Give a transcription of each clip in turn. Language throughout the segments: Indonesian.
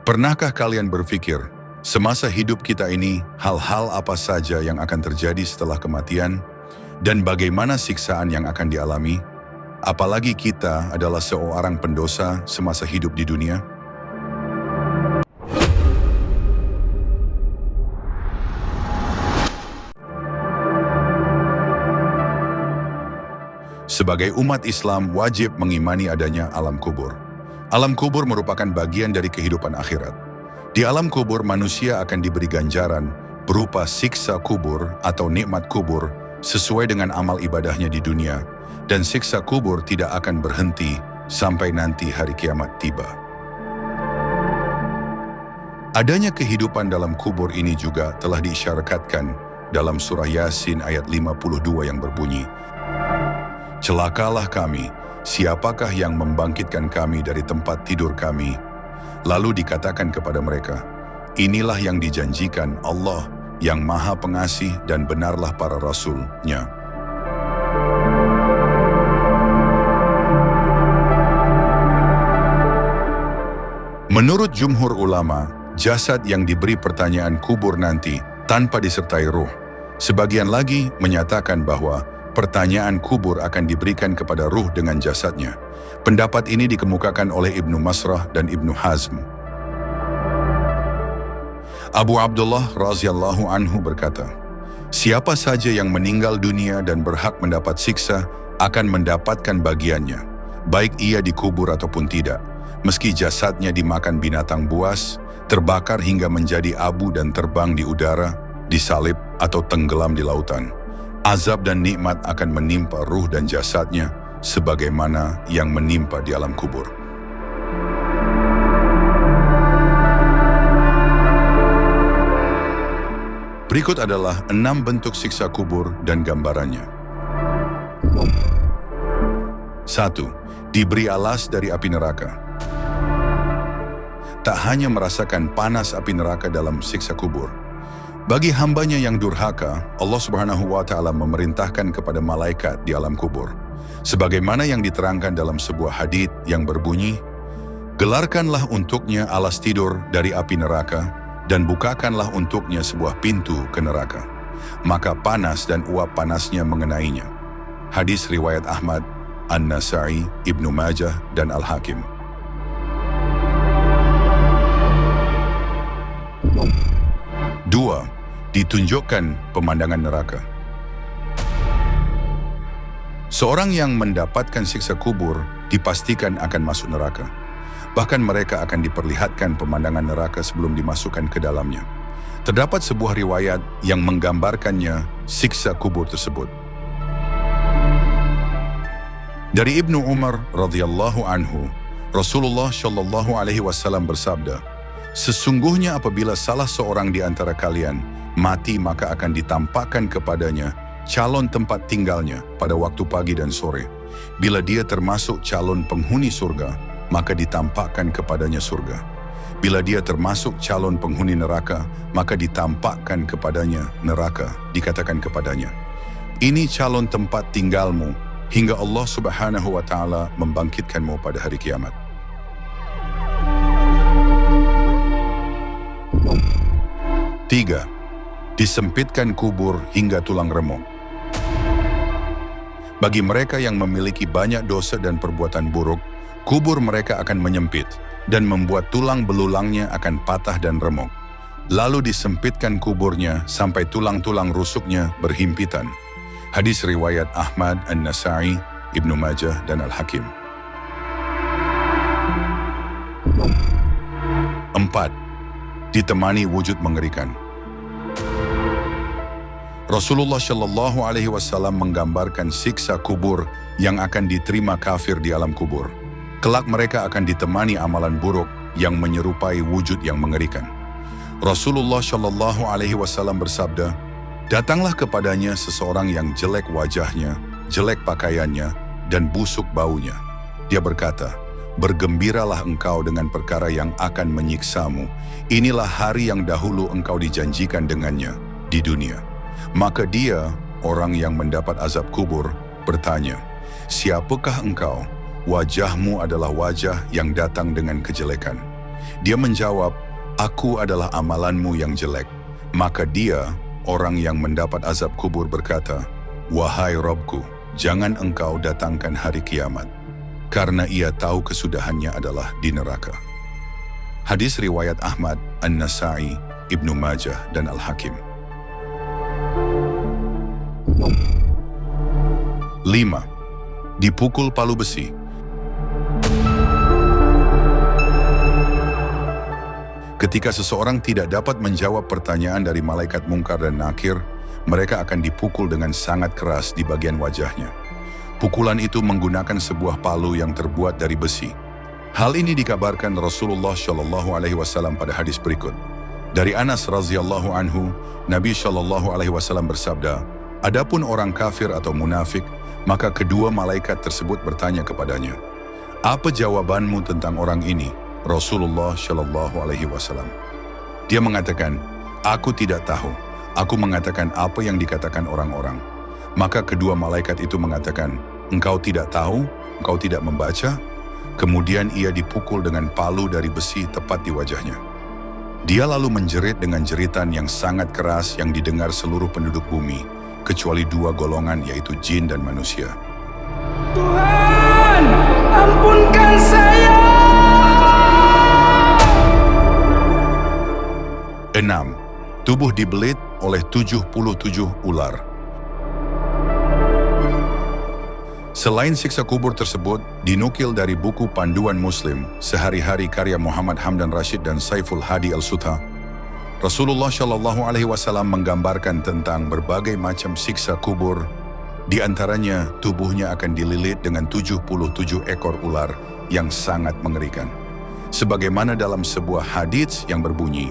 Pernahkah kalian berpikir, semasa hidup kita ini, hal-hal apa saja yang akan terjadi setelah kematian, dan bagaimana siksaan yang akan dialami? Apalagi kita adalah seorang pendosa semasa hidup di dunia. Sebagai umat Islam wajib mengimani adanya alam kubur. Alam kubur merupakan bagian dari kehidupan akhirat. Di alam kubur manusia akan diberi ganjaran berupa siksa kubur atau nikmat kubur sesuai dengan amal ibadahnya di dunia, dan siksa kubur tidak akan berhenti sampai nanti hari kiamat tiba. Adanya kehidupan dalam kubur ini juga telah diisyaratkan dalam surah Yasin ayat 52 yang berbunyi, "Celakalah kami, siapakah yang membangkitkan kami dari tempat tidur kami?" Lalu dikatakan kepada mereka, "Inilah yang dijanjikan Allah yang Maha Pengasih dan benarlah para Rasul-Nya." Menurut jumhur ulama, jasad yang diberi pertanyaan kubur nanti tanpa disertai ruh. Sebagian lagi menyatakan bahwa pertanyaan kubur akan diberikan kepada ruh dengan jasadnya. Pendapat ini dikemukakan oleh Ibnu Masrah dan Ibnu Hazm. Abu Abdullah radhiyallahu anhu berkata, "Siapa saja yang meninggal dunia dan berhak mendapat siksa akan mendapatkan bagiannya, baik ia dikubur ataupun tidak, meski jasadnya dimakan binatang buas, terbakar hingga menjadi abu dan terbang di udara, disalib atau tenggelam di lautan. Azab dan nikmat akan menimpa ruh dan jasadnya, sebagaimana yang menimpa di alam kubur." Berikut adalah 6 bentuk siksa kubur dan gambarannya. 1. Diberi alas dari api neraka. Tak hanya merasakan panas api neraka dalam siksa kubur, bagi hambanya yang durhaka, Allah Subhanahu wa Ta'ala memerintahkan kepada malaikat di alam kubur, sebagaimana yang diterangkan dalam sebuah hadits yang berbunyi, "Gelarkanlah untuknya alas tidur dari api neraka, dan bukakanlah untuknya sebuah pintu ke neraka. Maka panas dan uap panasnya mengenainya." Hadis riwayat Ahmad, An-Nasa'i, Ibnu Majah, dan Al-Hakim. 2. Ditunjukkan pemandangan neraka. Seorang yang mendapatkan siksa kubur dipastikan akan masuk neraka. Bahkan mereka akan diperlihatkan pemandangan neraka sebelum dimasukkan ke dalamnya. Terdapat sebuah riwayat yang menggambarkannya siksa kubur tersebut. Dari Ibnu Umar radhiyallahu anhu, Rasulullah shallallahu alaihi wasallam bersabda, "Sesungguhnya apabila salah seorang di antara kalian mati, maka akan ditampakkan kepadanya calon tempat tinggalnya pada waktu pagi dan sore. Bila dia termasuk calon penghuni surga, maka ditampakkan kepadanya surga. Bila dia termasuk calon penghuni neraka, maka ditampakkan kepadanya neraka. Dikatakan kepadanya, ini calon tempat tinggalmu, hingga Allah Subhanahu wa Ta'ala membangkitkanmu pada hari kiamat." 3. Disempitkan kubur hingga tulang remuk. Bagi mereka yang memiliki banyak dosa dan perbuatan buruk, kubur mereka akan menyempit dan membuat tulang belulangnya akan patah dan remuk. Lalu disempitkan kuburnya sampai tulang-tulang rusuknya berhimpitan. Hadis riwayat Ahmad, An-Nasa'i, Ibnu Majah, dan Al-Hakim. 4. Ditemani wujud mengerikan. Rasulullah Shallallahu Alaihi Wasallam menggambarkan siksa kubur yang akan diterima kafir di alam kubur. Kelak mereka akan ditemani amalan buruk yang menyerupai wujud yang mengerikan. Rasulullah Shallallahu Alaihi Wasallam bersabda, "Datanglah kepadanya seseorang yang jelek wajahnya, jelek pakaiannya, dan busuk baunya. Dia berkata, 'Bergembiralah engkau dengan perkara yang akan menyiksamu. Inilah hari yang dahulu engkau dijanjikan dengannya di dunia.' Maka dia, orang yang mendapat azab kubur, bertanya, 'Siapakah engkau?' Wajahmu adalah wajah yang datang dengan kejelekan. Dia menjawab, "Aku adalah amalanmu yang jelek." Maka dia, orang yang mendapat azab kubur berkata, "Wahai Robku, jangan engkau datangkan hari kiamat." Karena ia tahu kesudahannya adalah di neraka. Hadis riwayat Ahmad, An-Nasa'i, Ibnu Majah, dan Al-Hakim. 5. Dipukul palu besi. Ketika seseorang tidak dapat menjawab pertanyaan dari malaikat Mungkar dan Nakir, mereka akan dipukul dengan sangat keras di bagian wajahnya. Pukulan itu menggunakan sebuah palu yang terbuat dari besi. Hal ini dikabarkan Rasulullah Shallallahu Alaihi Wasallam pada hadis berikut. Dari Anas radhiyallahu anhu, Nabi Shallallahu Alaihi Wasallam bersabda, "Adapun orang kafir atau munafik, maka kedua malaikat tersebut bertanya kepadanya, 'Apa jawabanmu tentang orang ini?' Rasulullah Shallallahu Alaihi Wasallam. Dia mengatakan, 'Aku tidak tahu. Aku mengatakan apa yang dikatakan orang-orang.' Maka kedua malaikat itu mengatakan, 'Engkau tidak tahu? Engkau tidak membaca?' Kemudian ia dipukul dengan palu dari besi tepat di wajahnya. Dia lalu menjerit dengan jeritan yang sangat keras yang didengar seluruh penduduk bumi, kecuali dua golongan yaitu jin dan manusia. Tuhan, ampunkan saya! 6. Tubuh dibelit oleh 77 ular. Selain siksa kubur tersebut, dinukil dari buku Panduan Muslim, Sehari-hari karya Muhammad Hamdan Rashid dan Saiful Hadi Al-Sutha, Rasulullah Shallallahu Alaihi Wasallam menggambarkan tentang berbagai macam siksa kubur, di antaranya tubuhnya akan dililit dengan 77 ekor ular yang sangat mengerikan. Sebagaimana dalam sebuah hadits yang berbunyi,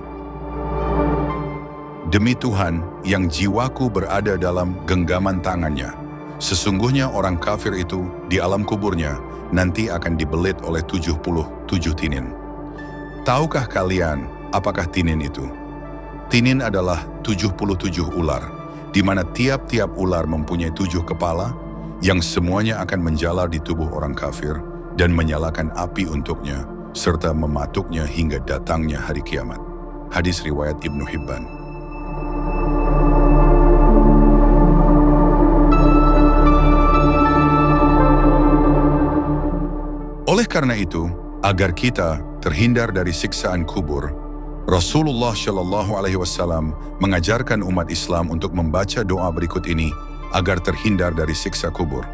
"Demi Tuhan yang jiwaku berada dalam genggaman tangannya, sesungguhnya orang kafir itu di alam kuburnya nanti akan dibelit oleh 77 tinin." Tahukah kalian apakah tinin itu? Tinin adalah 77 ular, di mana tiap-tiap ular mempunyai 7 kepala, yang semuanya akan menjalar di tubuh orang kafir dan menyalakan api untuknya, serta mematuknya hingga datangnya hari kiamat. Hadis riwayat Ibnu Hibban. Oleh karena itu, agar kita terhindar dari siksaan kubur, Rasulullah Shallallahu Alaihi Wasallam mengajarkan umat Islam untuk membaca doa berikut ini agar terhindar dari siksa kubur.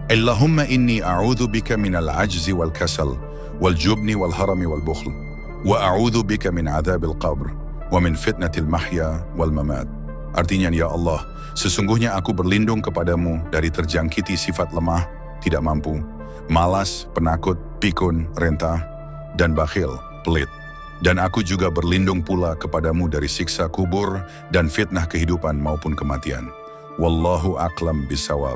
Allahumma inni a'udzu bika minal ajzi wal kasal, wal jubni wal harami wal bukhl, wa a'udzu bika min adzabil qabr, wa min fitnatil mahya wal mamat. Artinya, ya Allah, sesungguhnya aku berlindung kepadamu dari terjangkiti sifat lemah, tidak mampu, malas, penakut, pikun, rentah, dan bakhil, pelit. Dan aku juga berlindung pula kepadamu dari siksa kubur dan fitnah kehidupan maupun kematian. Wallahu a'lam bishawab.